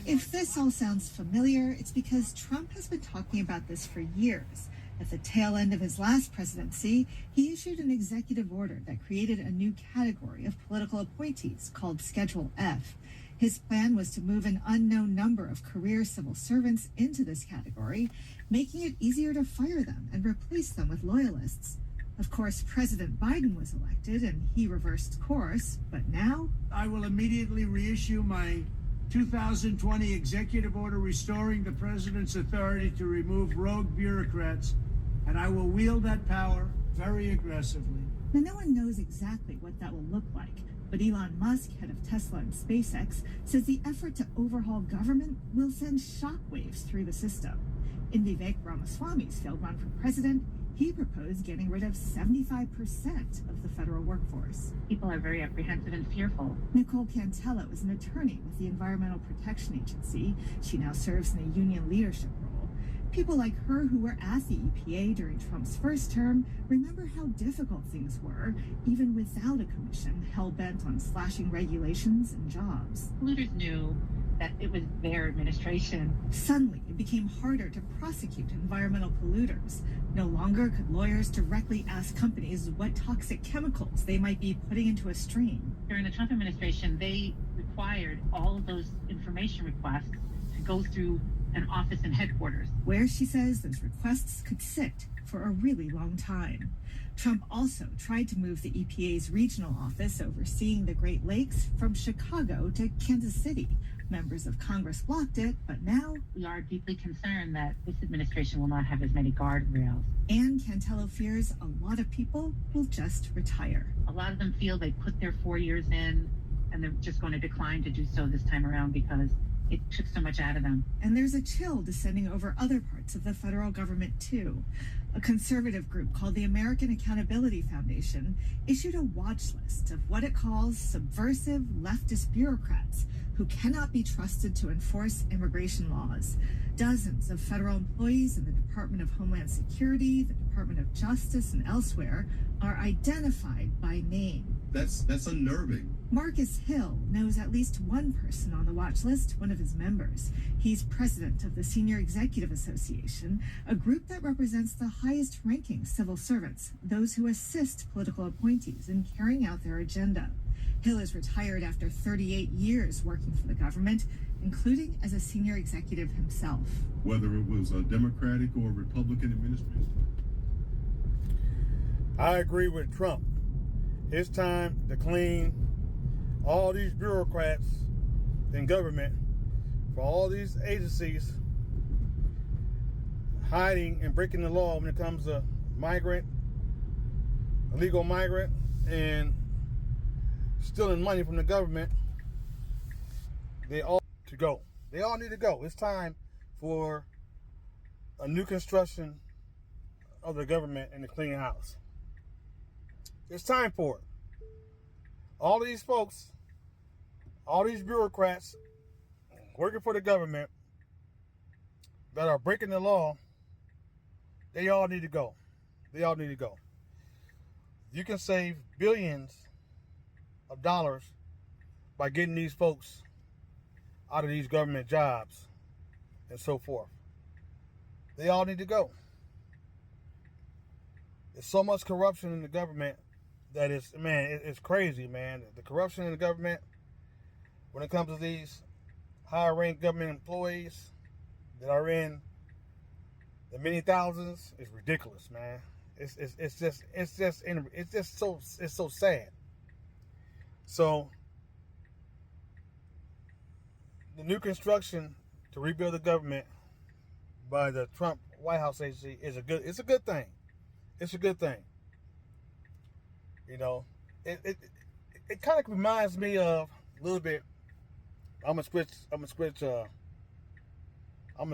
If this all sounds familiar, it's because Trump has been talking about this for years. At the tail end of his last presidency, he issued an executive order that created a new category of political appointees called Schedule F. His plan was to move an unknown number of career civil servants into this category, making it easier to fire them and replace them with loyalists. Of course, President Biden was elected and he reversed course, but now I will immediately reissue my 2020 executive order restoring the president's authority to remove rogue bureaucrats, and I will wield that power very aggressively. Now, no one knows exactly what that will look like, but Elon Musk, head of Tesla and SpaceX, says the effort to overhaul government will send shockwaves through the system. In Vivek Ramaswamy's failed run for president, he proposed getting rid of 75% of the federal workforce. People are very apprehensive and fearful. Nicole Cantello is an attorney with the Environmental Protection Agency. She now serves in a union leadership role. People like her who were at the EPA during Trump's first term remember how difficult things were, even without a commission hell-bent on slashing regulations and jobs. Polluters knew that it was their administration. Suddenly, it became harder to prosecute environmental polluters. No longer could lawyers directly ask companies what toxic chemicals they might be putting into a stream. During the Trump administration, they required all of those information requests to go through an office in headquarters, where she says those requests could sit for a really long time. Trump also tried to move the EPA's regional office overseeing the Great Lakes from Chicago to Kansas City. Members of Congress blocked it, but now we are deeply concerned that this administration will not have as many guardrails. And Cantello fears a lot of people will just retire. A lot of them feel they put their 4 years in and they're just going to decline to do so this time around because it took so much out of them. And there's a chill descending over other parts of the federal government, too. A conservative group called the American Accountability Foundation issued a watch list of what it calls subversive leftist bureaucrats who cannot be trusted to enforce immigration laws. Dozens of federal employees in the Department of Homeland Security, the Department of Justice, and elsewhere are identified by name. That's unnerving. Marcus Hill knows at least one person on the watch list, one of his members. He's president of the Senior Executive Association, a group that represents the highest ranking civil servants, those who assist political appointees in carrying out their agenda. Hill is retired after 38 years working for the government, including as a senior executive himself. Whether it was a Democratic or Republican administration. I agree with Trump. It's time to clean all these bureaucrats in government for all these agencies hiding and breaking the law when it comes to illegal migrant, and stealing money from the government. They all need to go. They all need to go. It's time for a new construction of the government and the clean house. It's time for it. All these folks, all these bureaucrats working for the government that are breaking the law, they all need to go. They all need to go. You can save billions of dollars by getting these folks out of these government jobs and so forth. They all need to go. There's so much corruption in the government that it's crazy, man. The corruption in the government when it comes to these high-ranked government employees that are in the many thousands is ridiculous, man. It's so sad. So the new construction to rebuild the government by the Trump White House agency is a good thing. It's a good thing. You know, it kind of reminds me of a little bit. I'm gonna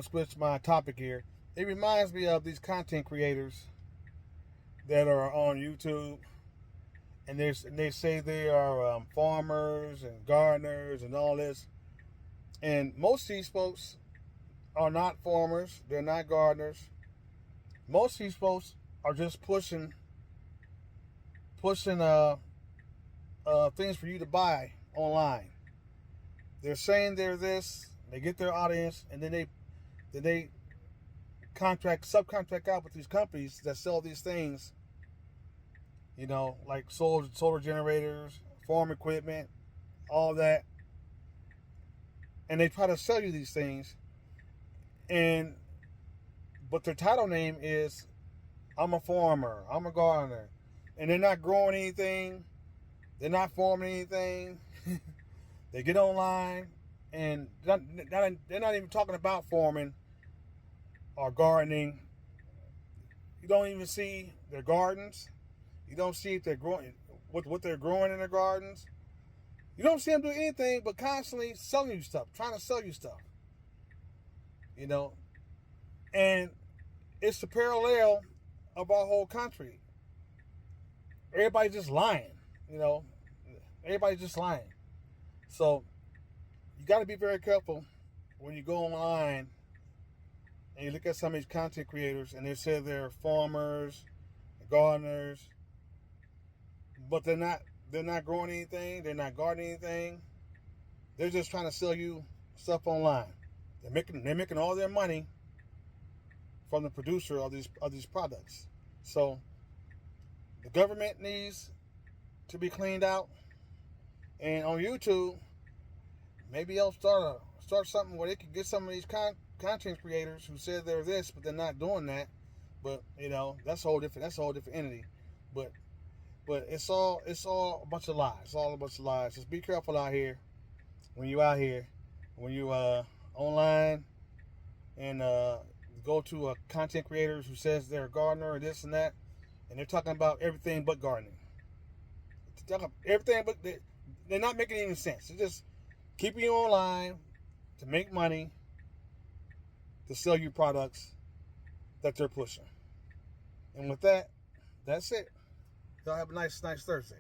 switch my topic here. It reminds me of these content creators that are on YouTube, and they say they are farmers and gardeners and all this. And most of these folks are not farmers. They're not gardeners. Most of these folks are just pushing things for you to buy online. They're saying they're this. They get their audience, and then they subcontract out with these companies that sell these things. You know, like solar generators, farm equipment, all that. And they try to sell you these things, but their title name is, I'm a farmer, I'm a gardener, and they're not growing anything, they're not farming anything. They get online, and they're not even talking about farming or gardening. You don't even see their gardens. You don't see if they're growing what they're growing in their gardens. You don't see them do anything but constantly selling you stuff, trying to sell you stuff. You know, and it's the parallel of our whole country. Everybody's just lying. You know, everybody's just lying. So you got to be very careful when you go online and you look at some of these content creators and they say they're farmers, gardeners, but they're not growing anything, they're not gardening anything. They're just trying to sell you stuff online. They're making all their money from the producer of these products. So the government needs to be cleaned out. And on YouTube, maybe they'll start something where they can get some of these content creators who said they're this, but they're not doing that. But you know, that's a whole different entity. But it's all a bunch of lies. It's all a bunch of lies. Just be careful out here when you online and go to content creators who says they're a gardener or this and that, and they're talking about everything but gardening. They're talking about everything but they're not making any sense. They're just keeping you online to make money, to sell you products that they're pushing. And with that, that's it. Y'all have a nice Thursday.